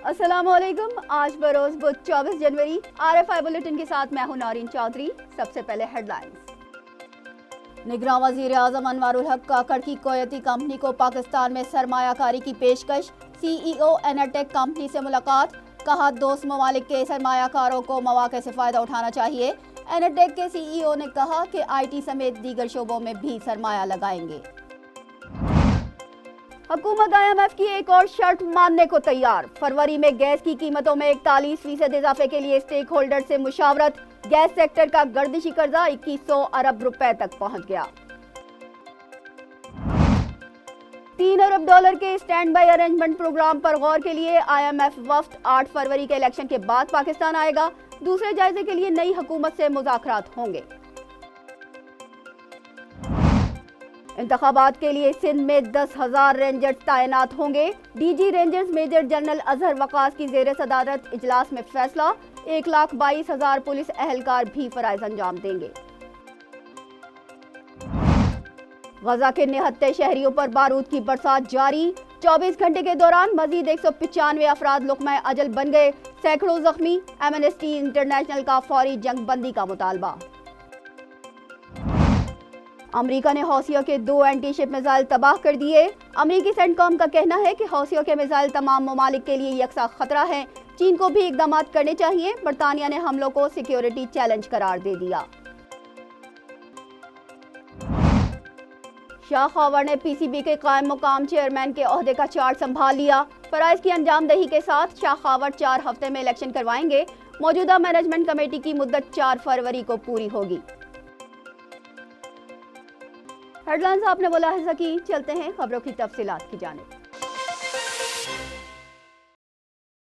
अस्सलाम वालेकुम। आज बरोज बुध 24 जनवरी। RFI बुलेटिन के साथ मैं हूं नौरीन चौधरी। सबसे पहले हेडलाइंस। निगरां वजीर आजम अनवारुल हक काकड़ की कोयती कंपनी को पाकिस्तान में सरमायाकारी की पेशकश। CEO एनरटेक कंपनी से मुलाकात। कहा दोस्त ममालिक के सरमायाकारों को मौके से फ़ायदा उठाना चाहिए। एनरटेक के CEO ने कहा कि IT समेत दीगर शोबों में भी सरमाया लगाएंगे। हुकूमत IMF की एक और शर्त मानने को तैयार। फरवरी में गैस की कीमतों में 41% इजाफे के लिए स्टेक होल्डर से मुशावरत। गैस सेक्टर का गर्दिशी कर्जा 2100 अरब रुपए तक पहुंच गया। $3 अरब के स्टैंड बाई अरेंजमेंट प्रोग्राम पर गौर के लिए IMF वफ्द 8 फरवरी के इलेक्शन के बाद पाकिस्तान आएगा। दूसरे जायजे के लिए नई हुकूमत से मुज़ाकरात होंगे। इंतखाबात के लिए सिंध में 10,000 रेंजर्स तैनात होंगे। DG rangers major general Azhar Waqas की जेर सदारत इजलास में फैसला। 1,22,000 पुलिस एहलकार भी फराइज अंजाम देंगे। गजा के निहत्ते शहरियों पर बारूद की बरसात जारी। 24 घंटे के दौरान मजीद 195 अफराद लुक़मा अजल बन गए। सैकड़ों जख्मी। एमनेस्टी इंटरनेशनल का फौरी जंग बंदी का मुतालबा। अमेरिका ने हौसियों के 2 एंटी शिप मिसाइल तबाह कर दिए। अमेरिकी सेंटकॉम का कहना है कि हौसियों के मिसाइल तमाम ममालिक के लिए यकसा खतरा है। चीन को भी इकदाम करने चाहिए। बरतानिया ने हमलों को सिक्योरिटी चैलेंज करार दे दिया। शाह खावर ने PCB के कायम मुकाम चेयरमैन के ओहदे का चार्ज संभाल लिया। फराइज की अंजामदही के साथ शाह खावर 4 हफ्ते में इलेक्शन करवाएंगे। मौजूदा मैनेजमेंट कमेटी की मुद्दत 4 फरवरी को पूरी होगी। हेडलाइंस आपने बोला है सकी। चलते हैं खबरों की तफसीलात की जानिब।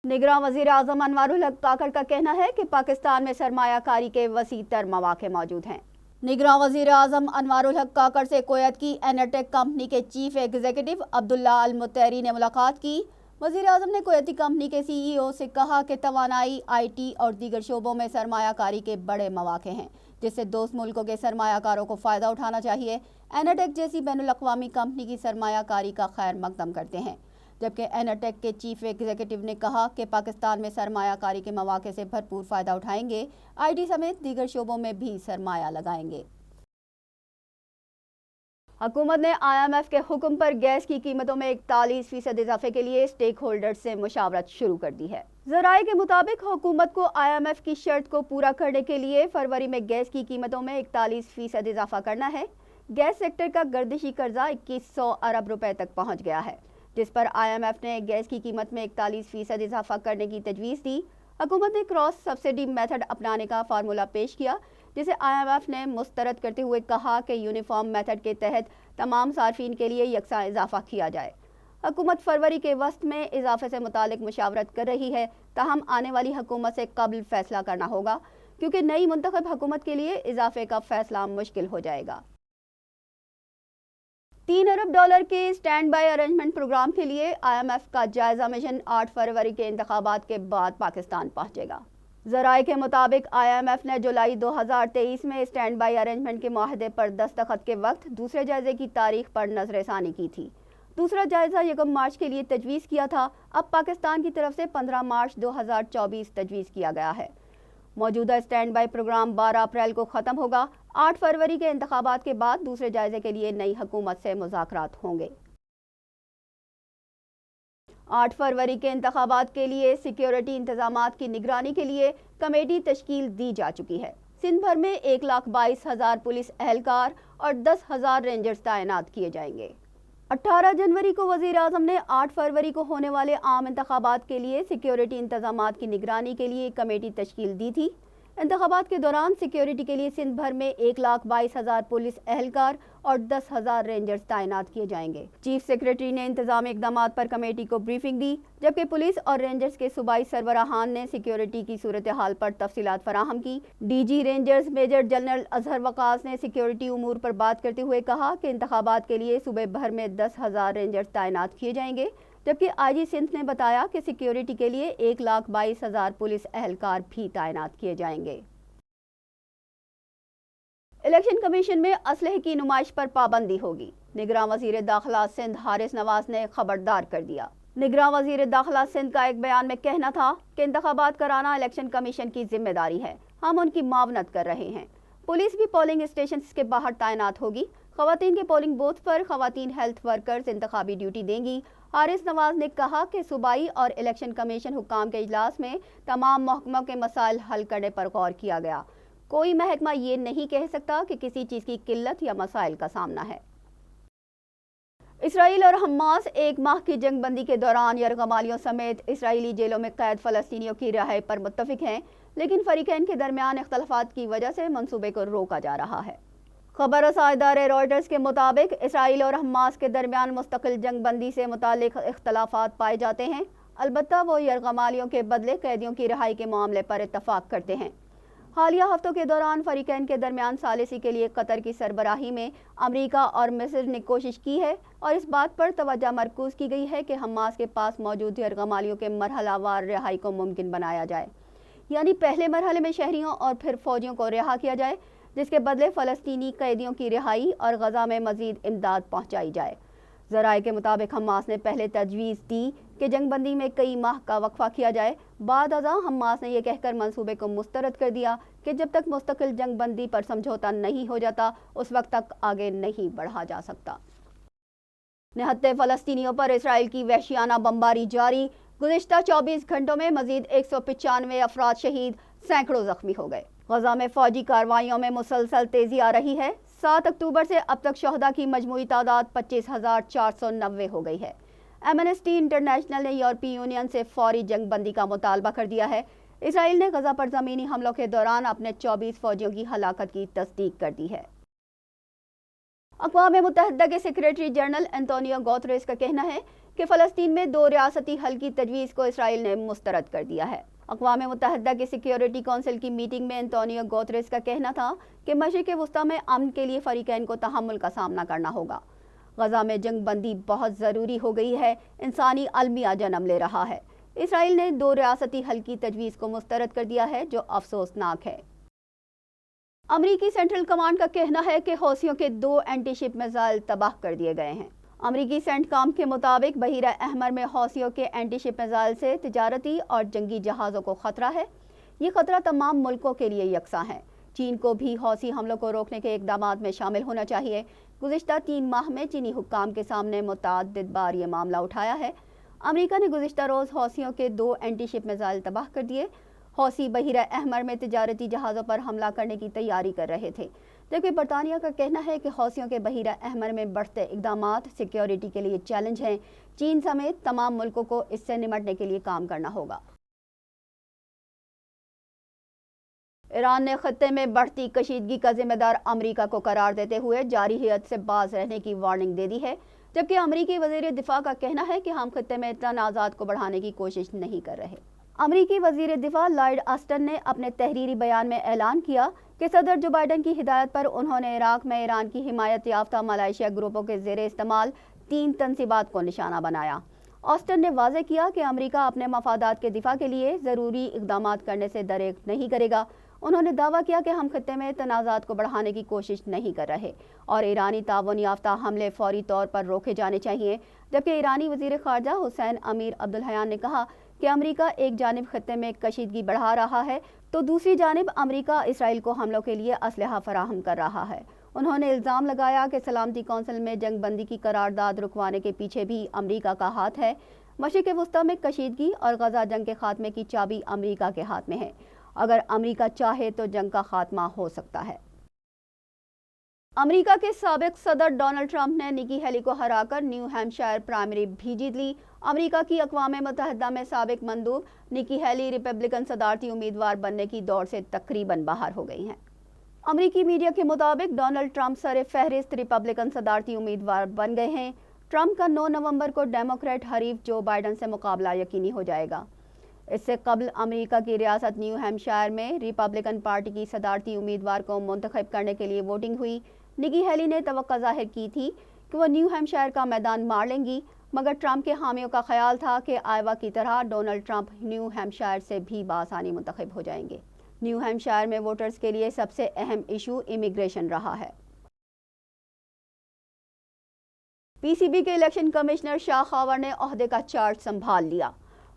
निगरां वजीर आजम अनवारुल हक काकड़ का कहना है कि पाकिस्तान में सरमायाकारी के वसी तर मौके मौजूद हैं। निगरां वजीर आजम अनवारुल हक काकड़ से कुवैत की एनरटेक कंपनी के चीफ एग्जीक्यूटिव अब्दुल्ला अल मुत्तरी ने मुलाकात की। वजीर आजम ने कुवैती कंपनी के CEO से कहा कि तवानाई, IT और दीगर शोबों में सरमायाकारी के बड़े मौके हैं, जिससे दोस्त मुल्कों के सरमायाकारों को फ़ायदा उठाना चाहिए। एनरटेक जैसी बैनुल-अक़वामी कंपनी की सरमायाकारी का खैर मकदम करते हैं। जबकि एनरटेक के चीफ एग्जीक्यूटिव ने कहा कि पाकिस्तान में सरमायाकारी के मौके से भरपूर फ़ायदा उठाएंगे। IT समेत दीगर शोबों में भी सरमाया लगाएंगे। हुकूमत ने IMF के हुक्म पर गैस की कीमतों में 41% इजाफे के लिए स्टेक होल्डर से मुशावरत शुरू कर दी है। ज़राए के मुताबिक हुकूमत को IMF की शर्त को पूरा करने के लिए फरवरी में गैस की कीमतों में 41% इजाफा करना है। गैस सेक्टर का गर्दिशी कर्जा 2100 अरब रुपए तक पहुंच गया है, जिस पर IMF ने गैस की कीमत में 41% इजाफा करने की तजवीज़ दी। हुकूमत ने क्रॉस सब्सिडी मेथड अपनाने का फार्मूला पेश किया, जिसे IMF ने मुस्तरद करते हुए कहा कि यूनिफॉर्म मेथड के तहत तमाम सार्फिन के लिए यकसा इजाफा किया जाए। हुकूमत फरवरी के वस्त में इजाफे से मुतालिक मुशावरत कर रही है, ताहम आने वाली हुकूमत से कबल फैसला करना होगा, क्योंकि नई मुंतखब हुकूमत के लिए इजाफे का फैसला मुश्किल हो जाएगा। $3 अरब के स्टैंड बाई अरेंजमेंट प्रोग्राम के लिए IMF का जायजा मिशन 8 फरवरी के इंतखाबात के बाद पाकिस्तान पहुंचेगा। ज़राए के मुताबिक IMF ने जुलाई 2023 में स्टैंड बाई अरेंजमेंट के माहदे पर दस्तखत के वक्त दूसरे जायजे की तारीख पर नजरसानी की थी। दूसरा जायजा 1 मार्च के लिए तजवीज़ किया था। अब पाकिस्तान की तरफ से 15 मार्च 2024 तजवीज़ किया गया है। मौजूदा स्टैंड बाई प्रोग्राम 12 अप्रैल को ख़त्म होगा। 8 फरवरी के इंतखाबात के बाद दूसरे जायजे के लिए नई हुकूमत से मुज़ाकरात होंगे। 8 फरवरी के इंतखाबात के लिए सिक्योरिटी इंतजामात की निगरानी के लिए कमेटी तश्कील दी जा चुकी है। सिंध भर में 1,22,000 पुलिस एहलकार और 10,000 रेंजर्स तैनात किए जाएंगे। 18 जनवरी को वज़ीर आज़म ने 8 फरवरी को होने वाले आम इंतखाबात के लिए सिक्योरिटी इंतजामात की निगरानी के लिए कमेटी तश्कील दी थी। इंतखाबात के दौरान सिक्योरिटी के लिए सिंध भर में 1,22,000 पुलिस एहलकार और 10,000 रेंजर्स तैनात किए जाएंगे। चीफ सेक्रेटरी ने इंतजामी इकदामात पर कमेटी को ब्रीफिंग दी, जबकि पुलिस और रेंजर्स के सूबाई सरबराहान ने सिक्योरिटी की सूरत हाल पर तफसीलात फराहम की। DG rangers major general Azhar Waqas ने सिक्योरिटी उमूर पर बात करते हुए कहा कि इंतखाबात के लिए सूबे भर में 10,000 रेंजर्स तैनात किए जाएंगे, जबकि IG सिंध ने बताया कि सिक्योरिटी के लिए 1,22,000 पुलिस एहलकार भी तैनात किए जाएंगे। इलेक्शन कमीशन में असलहे की नुमाइश पर पाबंदी होगी। निगरां वजीर दाखिला सिंध हारिस नवाज ने खबरदार कर दिया। निगरां वज़ीर दाखिला सिंध का एक बयान में कहना था कि इंतखाबात कराना इलेक्शन कमीशन की जिम्मेदारी है, हम उनकी मावनत कर रहे हैं। पुलिस भी पोलिंग स्टेशन के बाहर तैनात होगी। खवातीन के पोलिंग बूथ पर खवातीन हेल्थ वर्कर्स इंतखाबी ड्यूटी देंगी। हारिस नवाज ने कहा कि सूबाई और इलेक्शन कमीशन हुक्काम के इजलास में तमाम महकमों के मसाइल हल करने पर गौर किया गया। कोई महकमा ये नहीं कह सकता कि किसी चीज़ की किल्लत या मसाइल का सामना है। इसराइल और हमास एक माह की जंग बंदी के दौरान यरगमालियों समेत इसराइली जेलों में कैद फ़लस्तीनियों की रिहाई पर मुत्तफिक हैं, लेकिन फरीकैन के दरमियान इख्तलाफात की वजह से मंसूबे को रोका जा रहा है। खबर रसां इदारे रॉयटर्स के मुताबिक इसराइल और हमास के दरमियान मुस्तकिल जंग बंदी से मुतालिक इख्तलाफात पाए जाते हैं, अलबत्ता वो यरगमालियों के बदले कैदियों की रिहाई के मामले पर इत्तफाक करते हैं। हालिया हफ्तों के दौरान फरीकैन के दरमियान सालिसी के लिए कतर की सरबराही में अमेरिका और मिस्र ने कोशिश की है और इस बात पर तवज्जो मरकूज की गई है कि हमास के पास मौजूद यरगमालियों के मरहलावार रिहाई को मुमकिन बनाया जाए, यानी पहले मरहले में शहरियों और फिर फौजियों को रिहा किया जाए, जिसके बदले फ़लस्तीनी कैदियों की रिहाई और गजा में मज़ीद इमदाद पहुँचाई जाए। ज़राए के मुताबिक हमास ने पहले तजवीज़ दी कि जंग बंदी में कई माह का वक्फा किया जाए। बाद अज़ा हमास ने यह कहकर मंसूबे को मुस्तरद कर दिया कि जब तक मुस्तकिल जंग बंदी पर समझौता नहीं हो जाता उस वक्त तक आगे नहीं बढ़ा जा सकता। निहत्ते फ़लस्तीनियों पर इसराइल की वहशियाना बमबारी जारी। गुज़िश्ता 24 घंटों में मज़ीद 195 अफराद शहीद, सैकड़ों ज़ख्मी हो गए। गजा में फ़ौजी कार्रवाइयों में मुसलसल तेज़ी आ रही है। 7 अक्टूबर से अब तक शहदा की मजमूई तादाद 25,490 हो गई है। एमनेस्टी इंटरनेशनल ने यूरोपीय यूनियन से फौरी जंग बंदी का मुतालबा कर दिया है। इसराइल ने गजा पर ज़मीनी हमलों के दौरान अपने 24 फौजियों की हलाकत की तस्दीक कर दी है। अक़वाम मुत्तहिदा के सेक्रेटरी जनरल एंटोनियो गुतेरेस का कहना है कि फ़लस्तीन में 2 रियासती हल की तजवीज़ को इसराइल ने मुस्तरद कर दिया है। अक़वाम मुत्तहिदा की सिक्योरिटी काउंसिल की मीटिंग में एंटोनियो गुतेरेस का कहना था कि मशरिक़ वस्ता में अमन के लिए फ़रीक़ैन को तहम्मुल का सामना करना होगा। गजा में जंग बंदी बहुत ज़रूरी हो गई है, इंसानी अलमिया जन्म ले रहा है। इसराइल ने 2 रियासती हल की तजवीज़ को मुस्तरद कर दिया है, जो अफसोसनाक है। अमरीकी सेंट्रल कमांड का कहना है कि हौसियों के 2 एंटीशिप मिसाइल तबाह कर दिए गए हैं। अमरीकी सेंटकॉम के मुताबिक बहीरा अहमर में हौसियों के एंटीशिप मिसाइल से तिजारती और जंगी जहाज़ों को ख़तरा है। ये ख़तरा तमाम मुल्कों के लिए यकसा है। चीन को भी हौसी हमलों को रोकने के इक़दामात में शामिल होना चाहिए। गुज़िश्ता 3 माह में चीनी हुक्काम के सामने मुतअद्दिद बार ये मामला उठाया है। अमेरिका ने गुज़िश्ता रोज़ हौसियों के 2 एंटीशिप मिसाइल तबाह कर दिए। हौसी बहीरा अहमर में तिजारती जहाज़ों पर हमला करने की तैयारी कर रहे थे, जबकि बरतानिया का कहना है कि हौसियों के बहीरा अहमर में बढ़ते इक़दामात सिक्योरिटी के लिए चैलेंज हैं। चीन समेत तमाम मुल्कों को इससे निमटने के लिए काम करना होगा। ईरान ने खत्ते में बढ़ती कशीदगी का जिम्मेदार अमेरिका को करार देते हुए जारी हियत से बाज रहने की वार्निंग दे दी है, जबकि अमेरिकी वज़ीर दिफा का कहना है कि हम खत्ते में तनाज़ात को बढ़ाने की कोशिश नहीं कर रहे। अमेरिकी वज़ीर दिफा लॉयड ऑस्टिन ने अपने तहरीरी बयान में ऐलान किया कि सदर जो बाइडन की हिदायत पर उन्होंने इराक में ईरान की हिमायत याफ्ता मलाइशिया ग्रुपों के ज़ेरे इस्तेमाल 3 तनसीबात को निशाना बनाया। ऑस्टिन ने वाज़ेह किया कि अमेरिका अपने मफादात के दिफा के लिए ज़रूरी इक़दामात करने से दरेक नहीं करेगा। उन्होंने दावा किया कि हम खत्ते में तनाज़ात को बढ़ाने की कोशिश नहीं कर रहे और ईरानी ताउन याफ्ता हमले फौरी तौर पर रोके जाने चाहिए, जबकि ईरानी वज़ीर ख़ारजा हुसैन अमीर अब्दुल्लाहियान ने कहा कि अमेरिका एक जानिब खत्ते में कशीदगी बढ़ा रहा है तो दूसरी जानिब अमेरिका इसराइल को हमलों के लिए असलहा फराहम कर रहा है। उन्होंने इल्ज़ाम लगाया कि सलामती कौंसिल में जंग बंदी की करारदाद रुकवाने के पीछे भी अमेरिका का हाथ है। मशरिक़ वस्ता में कशीदगी और गजा जंग के खात्मे की चाबी अमेरिका के हाथ में है। अगर अमेरिका चाहे तो जंग का खात्मा हो सकता है। अमेरिका के साबिक सदर डोनाल्ड ट्रंप ने निकी हेली को हराकर न्यू हैम्पशायर प्राइमरी भी जीत ली। अमेरिका की अक़वाम मुत्तहिदा में साबिक मंदूब निकी हेली रिपब्लिकन सदारती उम्मीदवार बनने की दौड़ से तकरीबन बाहर हो गई हैं। अमेरिकी मीडिया के मुताबिक डोनाल्ड ट्रंप सरे फहरिस्त रिपब्लिकन सदारती उम्मीदवार बन गए हैं। ट्रंप का 9 नवंबर को डेमोक्रेट हरीफ जो बाइडन से मुकाबला यकीनी हो जाएगा। इससे कबल अमेरिका की रियासत न्यू हैम्पशायर में रिपब्लिकन पार्टी की सदारती उम्मीदवार को मुंतखब करने के लिए वोटिंग हुई। निकी हेली ने तवक्को ज़ाहिर की थी कि वह न्यू हैम्पशायर का मैदान मार लेंगी, मगर ट्रंप के हामियों का ख्याल था कि आयोवा की तरह डोनाल्ड ट्रंप न्यू हैम्पशायर से भी बासानी मुंतखब हो जाएंगे। न्यू हैम्पशायर में वोटर्स के लिए सबसे अहम इशू इमिग्रेशन रहा है। پی سی بی کے الیکشن کمشنر شاہ خاور نے عہدے کا چارج سنبھال لیا۔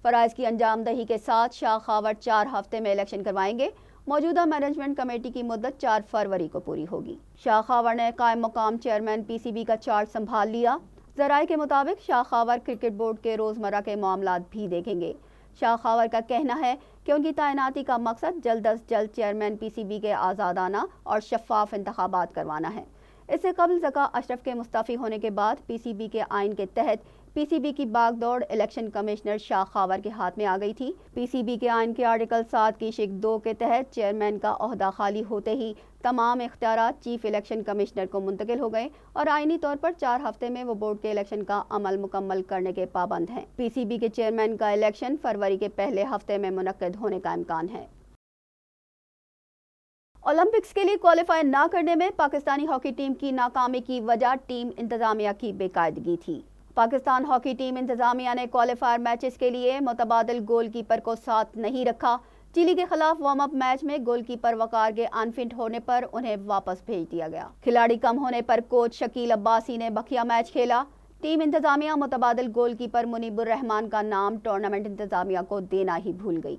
فرائض کی انجام دہی کے ساتھ شاہ خاور 4 ہفتے میں الیکشن کروائیں گے۔ موجودہ مینجمنٹ کمیٹی کی مدت 4 فروری کو پوری ہوگی۔ شاہ خاور نے قائم مقام چیئرمین پی سی بی کا چارج سنبھال لیا۔ ذرائع کے مطابق شاہ خاور کرکٹ بورڈ کے روزمرہ کے معاملات بھی دیکھیں گے۔ شاہ خاور کا کہنا ہے کہ ان کی تعیناتی کا مقصد جلد از جلد چیئرمین پی سی بی کے آزادانہ اور شفاف انتخابات کروانا ہے۔ اس سے قبل ذکا اشرف کے مستعفی ہونے کے بعد پی سی بی کے آئین کے تحت پی سی بی کی باغ دوڑ الیکشن کمشنر شاہ خاور کے ہاتھ میں آ گئی تھی۔ پی سی بی کے آئین کے آرٹیکل 7 کی شق 2 کے تحت چیئرمین کا عہدہ خالی ہوتے ہی تمام اختیارات چیف الیکشن کمشنر کو منتقل ہو گئے اور آئینی طور پر 4 ہفتے میں وہ بورڈ کے الیکشن کا عمل مکمل کرنے کے پابند ہیں۔ پی سی بی کے چیئرمین کا الیکشن فروری کے پہلے ہفتے میں منعقد ہونے کا امکان ہے۔ اولمپکس کے لیے کوالیفائی نہ کرنے میں پاکستانی ہاکی ٹیم کی ناکامی کی وجہ ٹیم انتظامیہ کی بے قاعدگی تھی۔ پاکستان ہاکی ٹیم انتظامیہ نے کوالیفائر میچز کے لیے متبادل گول کیپر کو ساتھ نہیں رکھا۔ چلی کے خلاف وارم اپ میچ میں گول کیپر وقار کے انفٹ ہونے پر انہیں واپس بھیج دیا گیا۔ کھلاڑی کم ہونے پر کوچ شکیل عباسی نے بقیہ میچ کھیلا۔ ٹیم انتظامیہ متبادل گول کیپر منیب الرحمان کا نام ٹورنامنٹ انتظامیہ کو دینا ہی بھول گئی۔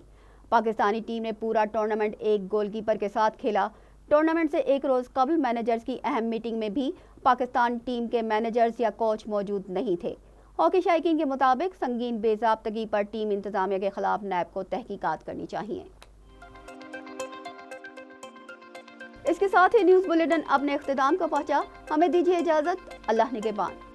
پاکستانی ٹیم نے پورا ٹورنامنٹ ایک گول کیپر کے ساتھ کھیلا۔ ٹورنامنٹ سے ایک روز قبل مینیجرز کی اہم میٹنگ میں بھی پاکستان ٹیم کے مینیجرز یا کوچ موجود نہیں تھے۔ ہاکی شائقین کے مطابق سنگین بے ضابطگی پر ٹیم انتظامیہ کے خلاف نیب کو تحقیقات کرنی چاہیے۔ اس کے ساتھ ہی نیوز بلیٹن اپنے اختتام کو پہنچا۔ ہمیں دیجیے اجازت۔ اللہ نگہبان۔